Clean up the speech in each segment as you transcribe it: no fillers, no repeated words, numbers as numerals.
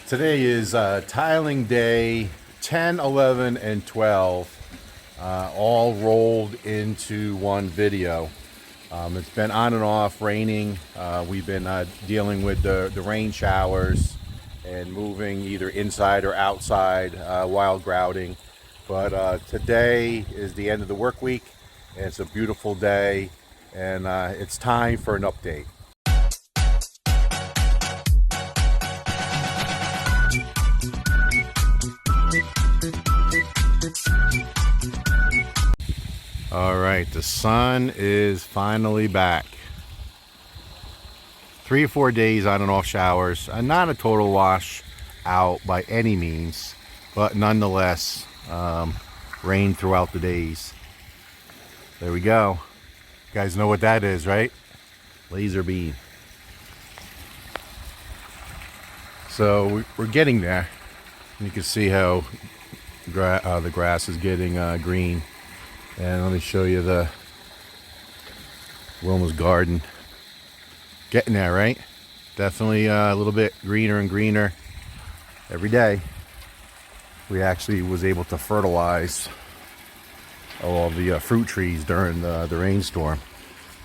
Today is tiling day 10, 11, and 12, all rolled into one video. It's been on and off raining. We've been dealing with the rain showers and moving either inside or outside while grouting. But today is the end of the work week, and it's a beautiful day, and it's time for an update. All right, the sun is finally back. 3 or 4 days on and off showers. Not a total wash out by any means, but nonetheless, rain throughout the days. There we go. You guys know what that is, right? Laser beam. So we're getting there. You can see how the grass is getting green. And let me show you the Wilma's garden. Getting there, right? Definitely a little bit greener and greener every day. We actually was able to fertilize all of the fruit trees during the rainstorm.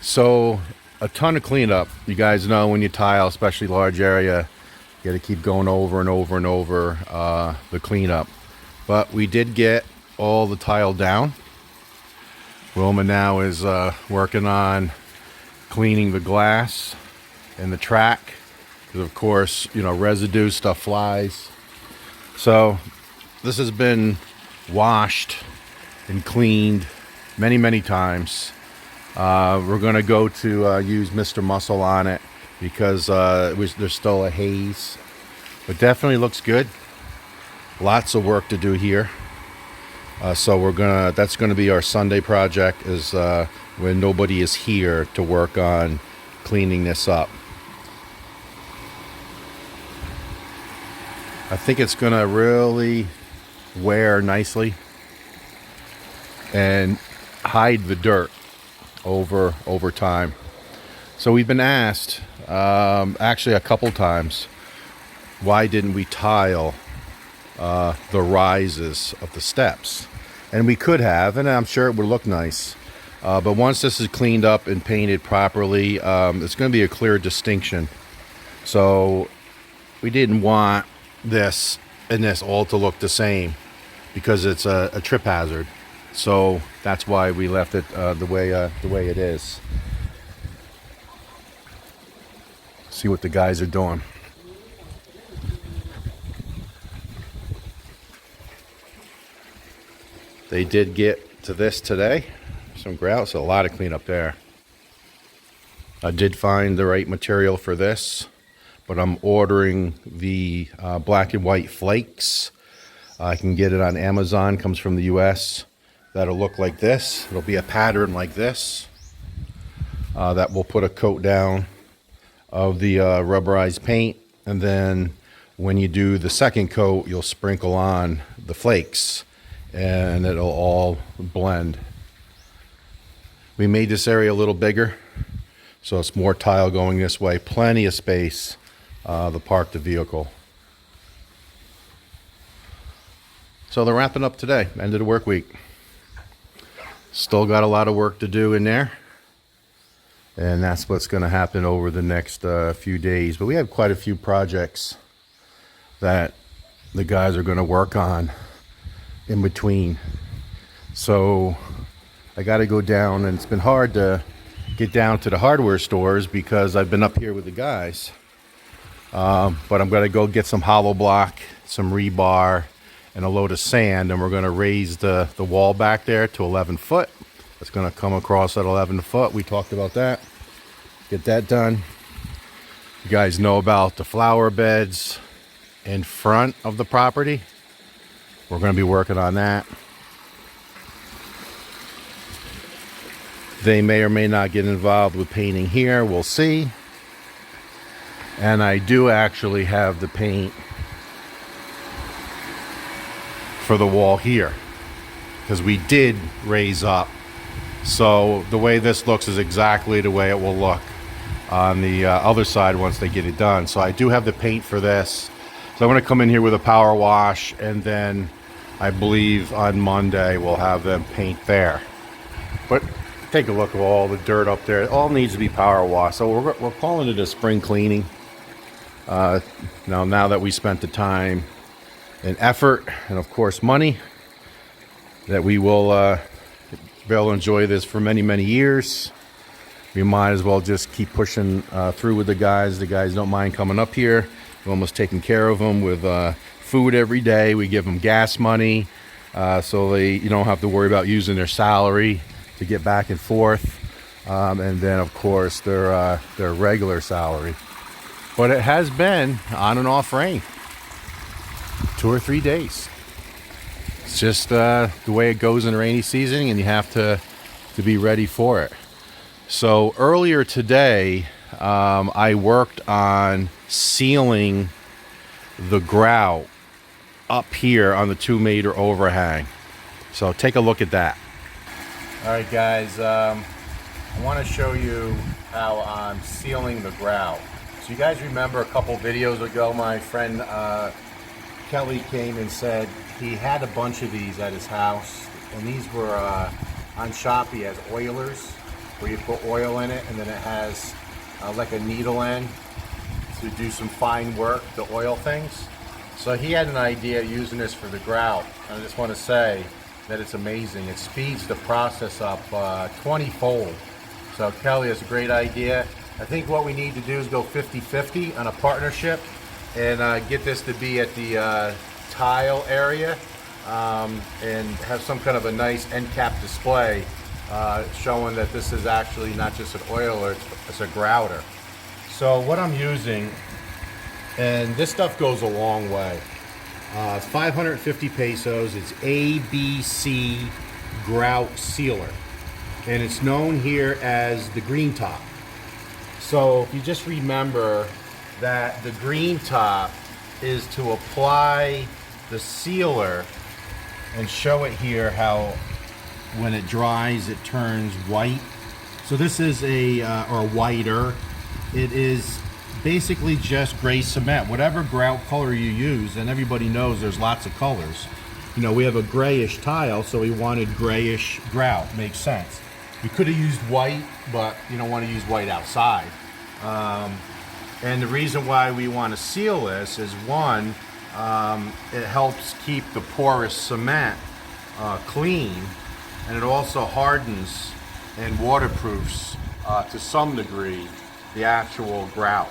So a ton of cleanup. You guys know when you tile, especially large area, you got to keep going over and over and over the cleanup. But we did get all the tile down. Wilma now is working on cleaning the glass and the track, because of course, you know, residue stuff flies. So this has been washed and cleaned many times. We're going to go to use Mr. Muscle on it because there's still a haze, but definitely looks good. Lots of work to do here. So that's gonna be our Sunday project, is when nobody is here to work on cleaning this up. I think it's gonna really wear nicely and hide the dirt over time. So we've been asked, actually a couple times, why didn't we tile the rises of the steps? And we could have, and I'm sure it would look nice, but once this is cleaned up and painted properly, it's going to be a clear distinction. So we didn't want this and this all to look the same, because it's a trip hazard. So that's why we left it the way it is. See what the guys are doing. They did get to this today. Some grout, so a lot of cleanup there. I did find the right material for this, but I'm ordering the black and white flakes. I can get it on Amazon, comes from the US. That'll look like this. It'll be a pattern like this. That will put a coat down of the rubberized paint, and then when you do the second coat, you'll sprinkle on the flakes, and it'll all blend. We made this area a little bigger, so it's more tile going this way. Plenty of space to park the vehicle. So they're wrapping up today, end of the work week. Still got a lot of work to do in there, and that's what's going to happen over the next few days. But we have quite a few projects that the guys are going to work on in between. So I got to go down, and it's been hard to get down to the hardware stores because I've been up here with the guys. But I'm going to go get some hollow block, some rebar, and a load of sand, and we're going to raise the wall back there to 11 foot. It's going to come across at 11 foot. We talked about that. Get that done. You guys know about the flower beds in front of the property. We're going to be working on that. They may or may not get involved with painting here. We'll see. And I do actually have the paint for the wall here, because we did raise up. So the way this looks is exactly the way it will look on the other side once they get it done. So I do have the paint for this. So I'm going to come in here with a power wash, and then I believe on Monday we'll have them paint there. But take a look at all the dirt up there. It all needs to be power washed. So we're calling it a spring cleaning. Now that we spent the time and effort and of course money, that we will be able to enjoy this for many, many years, we might as well just keep pushing through with the guys. The guys don't mind coming up here. We're almost taking care of them with food every day. We give them gas money, so you don't have to worry about using their salary to get back and forth, and then of course their regular salary. But it has been on and off rain, 2 or 3 days. It's just the way it goes in the rainy season, and you have to be ready for it. So earlier today, I worked on sealing the grout up here on the 2-meter overhang. So take a look at that. All right, guys, I want to show you how I'm sealing the grout. So you guys remember a couple videos ago, my friend Kelly came and said he had a bunch of these at his house, and these were on Shopee as oilers, where you put oil in it, and then it has like a needle end to do some fine work, the oil things. So he had an idea using this for the grout. I just want to say that it's amazing. It speeds the process up 20-fold. So Kelly has a great idea. I think what we need to do is go 50-50 on a partnership and get this to be at the tile area and have some kind of a nice end cap display showing that this is actually not just an oiler, it's a grouter. So what I'm using, and this stuff goes a long way. It's 550 pesos. It's ABC grout sealer, and it's known here as the green top. So if you just remember that the green top is to apply the sealer, and show it here how when it dries it turns white. So this is or whiter. It is basically just gray cement, whatever grout color you use, and everybody knows there's lots of colors. You know, we have a grayish tile, so we wanted grayish grout. Makes sense. We could have used white, but you don't want to use white outside. And the reason why we want to seal this is, one, it helps keep the porous cement clean, and it also hardens and waterproofs to some degree the actual grout.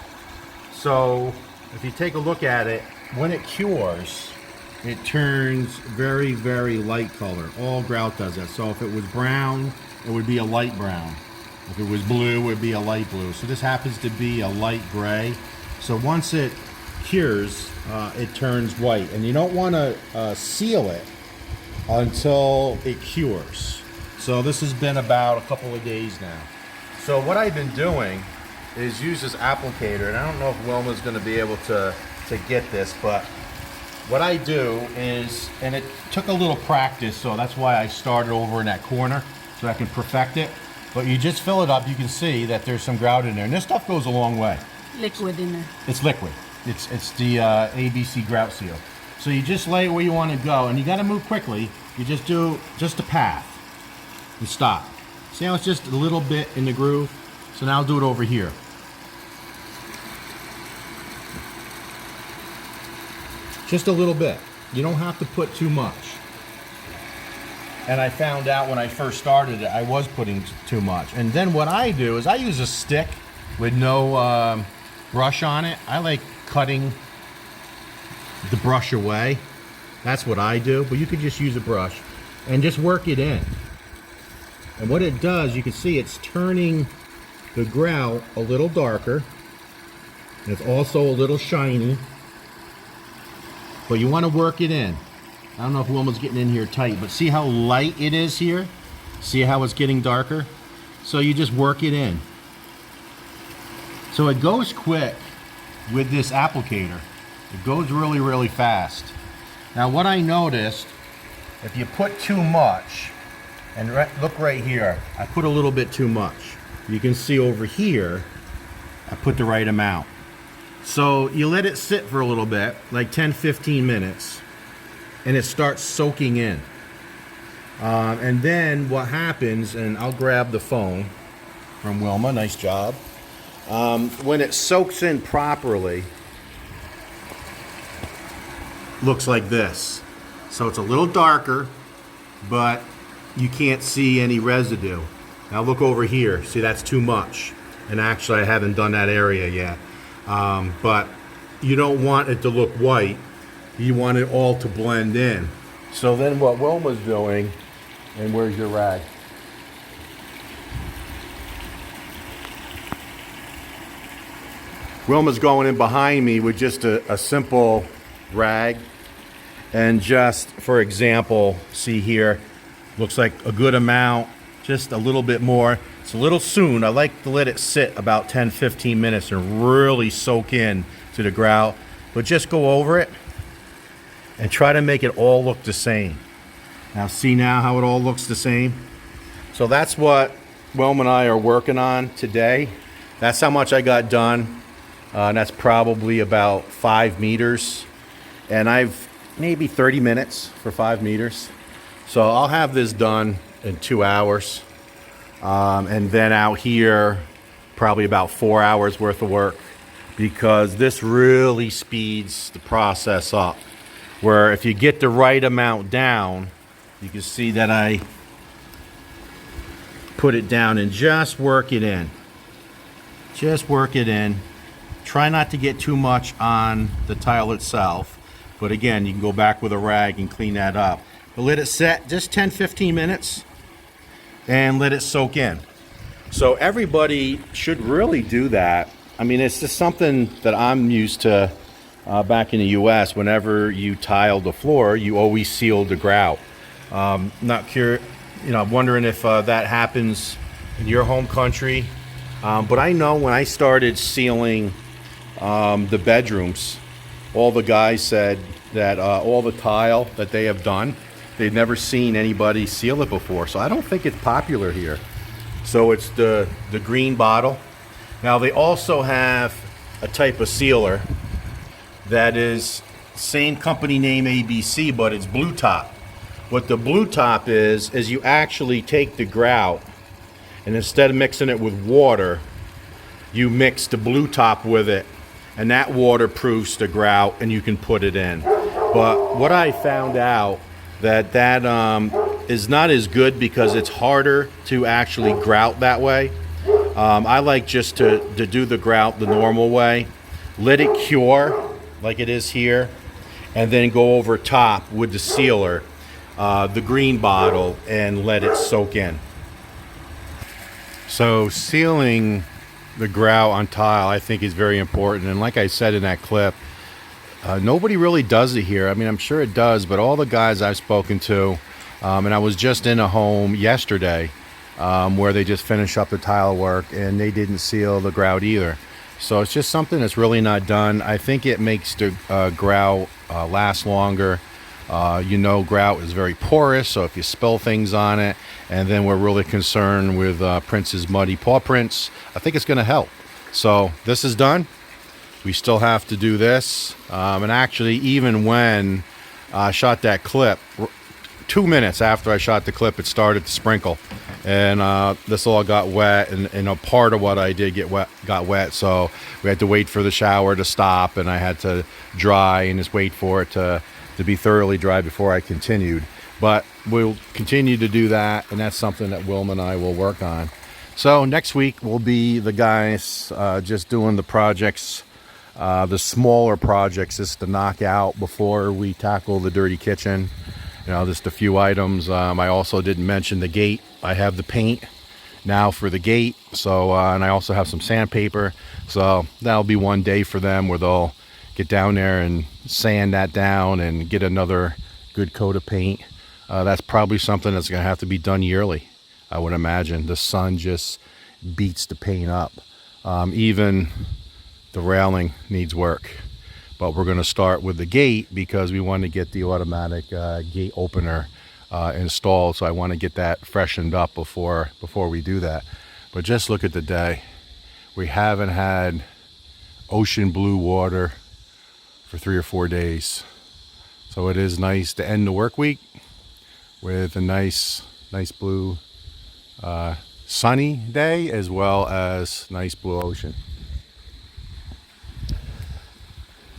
So if you take a look at it, when it cures, it turns very, very light color. All grout does that. So if it was brown, it would be a light brown. If it was blue, it would be a light blue. So this happens to be a light gray. So once it cures, it turns white. And you don't want to seal it until it cures. So this has been about a couple of days now. So what I've been doing is use this applicator, and I don't know if Wilma's going to be able to get this, but what I do is, and it took a little practice, so that's why I started over in that corner, so I can perfect it. But you just fill it up, you can see that there's some grout in there, and this stuff goes a long way. Liquid in there. It's liquid. It's the ABC grout seal. So you just lay it where you want to go, and you got to move quickly. You just do just a path and stop. See how it's just a little bit in the groove? So now I'll do it over here. Just a little bit. You don't have to put too much. And I found out when I first started it, I was putting too much. And then what I do is I use a stick with no brush on it. I like cutting the brush away. That's what I do. But you could just use a brush and just work it in. And what it does, you can see it's turning the grout a little darker. It's also a little shiny. But you want to work it in. I don't know if Wilma's getting in here tight, but see how light it is here? See how it's getting darker? So you just work it in. So it goes quick with this applicator. It goes really, really fast. Now what I noticed, if you put too much, and look right here, I put a little bit too much. You can see over here, I put the right amount. So you let it sit for a little bit, like 10-15 minutes, and it starts soaking in. And then what happens, and I'll grab the phone from Wilma, nice job. When it soaks in properly, looks like this. So it's a little darker, but you can't see any residue. Now look over here. See, that's too much. And actually, I haven't done that area yet. But you don't want it to look white. You want it all to blend in. So then what Wilma's doing, and where's your rag? Wilma's going in behind me with just a simple rag. And just for example, see here, looks like a good amount, just a little bit more. It's a little soon. I like to let it sit about 10-15 minutes and really soak in to the grout. But just go over it and try to make it all look the same. Now see now how it all looks the same? So that's what Wilma and I are working on today. That's how much I got done. And that's probably about 5 meters. And I've maybe 30 minutes for 5 meters. So I'll have this done in 2 hours. And then out here, probably about 4 hours worth of work, because this really speeds the process up. Where if you get the right amount down, you can see that I put it down and just work it in. Just work it in. Try not to get too much on the tile itself. But again, you can go back with a rag and clean that up. But let it set just 10-15 minutes and let it soak in. So everybody should really do that. I mean, it's just something that I'm used to back in the US. Whenever you tile the floor, you always seal the grout. Not curious, I'm wondering if that happens in your home country. But I know when I started sealing the bedrooms, all the guys said that all the tile that they have done, they've never seen anybody seal it before. So I don't think it's popular here. So it's the green bottle. Now they also have a type of sealer that is same company name ABC, but it's blue top. What the blue top is you actually take the grout, and instead of mixing it with water, you mix the blue top with it, and that waterproofs the grout, and you can put it in. But what I found out that is not as good because it's harder to actually grout that way. I like just to do the grout the normal way, let it cure like it is here, and then go over top with the sealer, the green bottle, and let it soak in. So sealing the grout on tile, I think, is very important. And like I said in that clip, nobody really does it here. I mean, I'm sure it does, but all the guys I've spoken to, and I was just in a home yesterday where they just finished up the tile work and they didn't seal the grout either. So it's just something that's really not done. I think it makes the grout last longer. Grout is very porous, so if you spill things on it, and then we're really concerned with Prince's muddy paw prints, I think it's going to help. So this is done. We still have to do this. And actually, even when I shot that clip, 2 minutes after I shot the clip, it started to sprinkle. And this all got wet, and a part of what I did got wet, so we had to wait for the shower to stop, and I had to dry and just wait for it to be thoroughly dry before I continued. But we'll continue to do that, and that's something that Wilma and I will work on. So next week will be the guys just doing the projects, the smaller projects, just to knock out before we tackle the dirty kitchen. Just a few items. I also didn't mention the gate. I have the paint now for the gate, so and I also have some sandpaper. So that'll be one day for them where they'll get down there and sand that down and get another good coat of paint. That's probably something that's going to have to be done yearly, I would imagine. The sun just beats the paint up. Even the railing needs work. But we're going to start with the gate because we want to get the automatic gate opener installed. So I want to get that freshened up before we do that. But just look at the day. We haven't had ocean blue water for 3 or 4 days. So it is nice to end the work week with a nice blue sunny day, as well as nice blue ocean.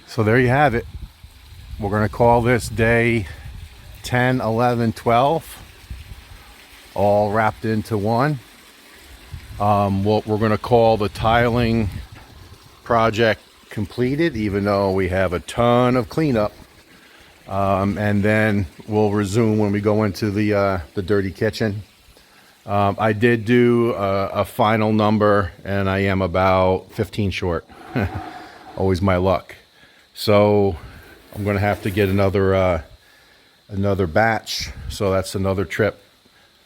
So there you have it. We're going to call this day 10, 11, 12, all wrapped into one. What we're going to call the tiling project completed, even though we have a ton of cleanup. And then we'll resume when we go into the dirty kitchen. I did do a final number, and I am about 15 short. Always my luck. So I'm going to have to get another batch. So that's another trip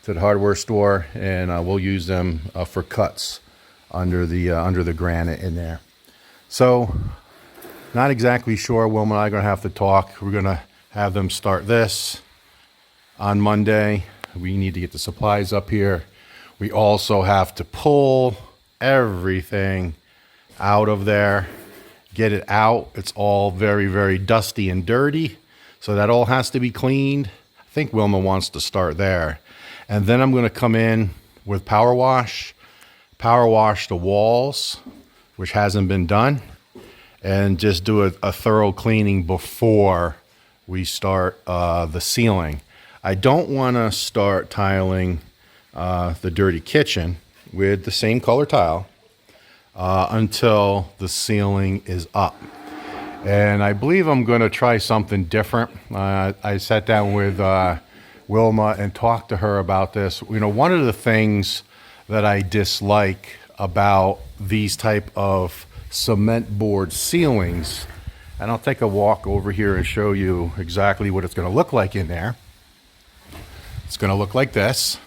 to the hardware store, and we'll use them for cuts under the granite in there. So not exactly sure. Wilma and I are going to have to talk. We're going to have them start this on Monday. We need to get the supplies up here. We also have to pull everything out of there, get it out. It's all very, very dusty and dirty. So that all has to be cleaned. I think Wilma wants to start there. And then I'm going to come in with power wash the walls, which hasn't been done, and just do a thorough cleaning before we start the ceiling. I don't want to start tiling the dirty kitchen with the same color tile until the ceiling is up. And I believe I'm going to try something different. I sat down with Wilma and talked to her about this. You know, one of the things that I dislike about these type of cement board ceilings, and I'll take a walk over here and show you exactly what it's going to look like in there. It's going to look like this.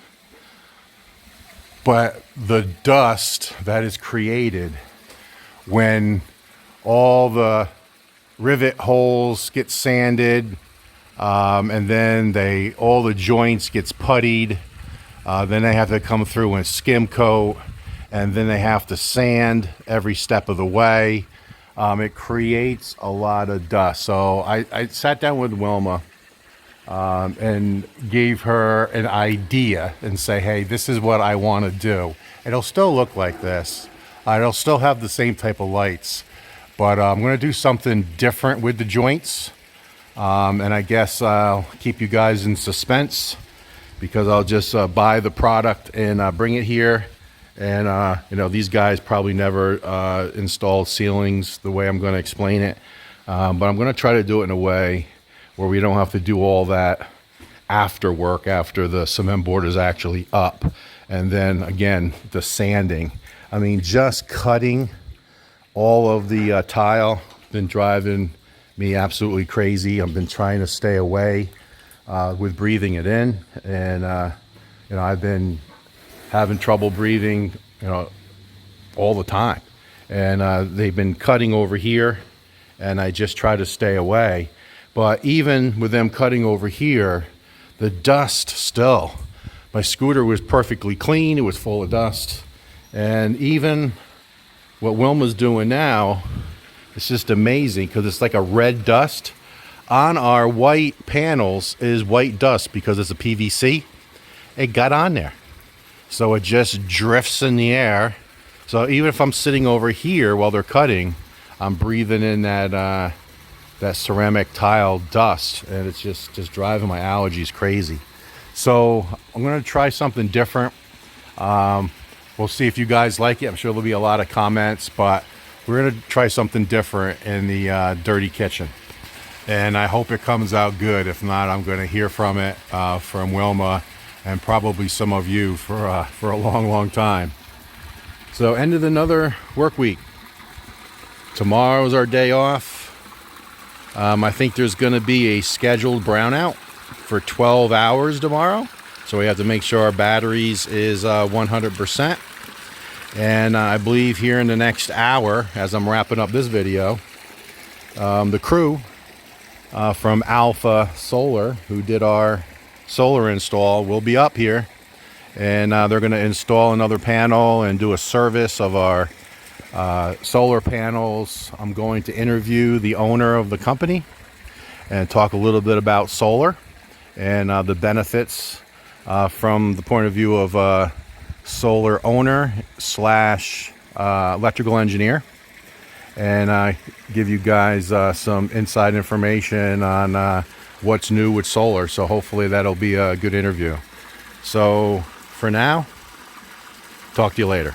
But the dust that is created when all the rivet holes get sanded, and then all the joints gets puttied, then they have to come through and skim coat, and then they have to sand every step of the way. It creates a lot of dust. So I sat down with Wilma and gave her an idea and say, hey, this is what I want to do. It'll still look like this. It'll still have the same type of lights, but I'm going to do something different with the joints. And I guess I'll keep you guys in suspense, because I'll just buy the product and bring it here. And, you know, these guys probably never installed ceilings the way I'm going to explain it. But I'm going to try to do it in a way where we don't have to do all that after work, after the cement board is actually up. And then, again, the sanding. I mean, just cutting all of the tile been driving me absolutely crazy. I've been trying to stay away with breathing it in. And, you know, I've been having trouble breathing, you know, all the time. And they've been cutting over here, and I just try to stay away. But even with them cutting over here, the dust still. My scooter was perfectly clean. It was full of dust. And even what Wilma's doing now, it's just amazing, because it's like a red dust. On our white panels is white dust because it's a PVC. It got on there. So it just drifts in the air. So even if I'm sitting over here while they're cutting, I'm breathing in that ceramic tile dust, and it's just driving my allergies crazy. So I'm going to try something different. We'll see if you guys like it. I'm sure there'll be a lot of comments, but we're going to try something different in the dirty kitchen. And I hope it comes out good. If not, I'm going to hear from it from Wilma and probably some of you for a long, long time. So end of another work week. Tomorrow's our day off. I think there's going to be a scheduled brownout for 12 hours tomorrow. So we have to make sure our batteries is 100%. And I believe here in the next hour, as I'm wrapping up this video, the crew from Alpha Solar, who did our solar install, will be up here. And they're going to install another panel and do a service of our solar panels. I'm going to interview the owner of the company and talk a little bit about solar and the benefits from the point of view of a solar owner slash electrical engineer, and give you guys some inside information on what's new with solar. So hopefully that'll be a good interview. So for now, talk to you later.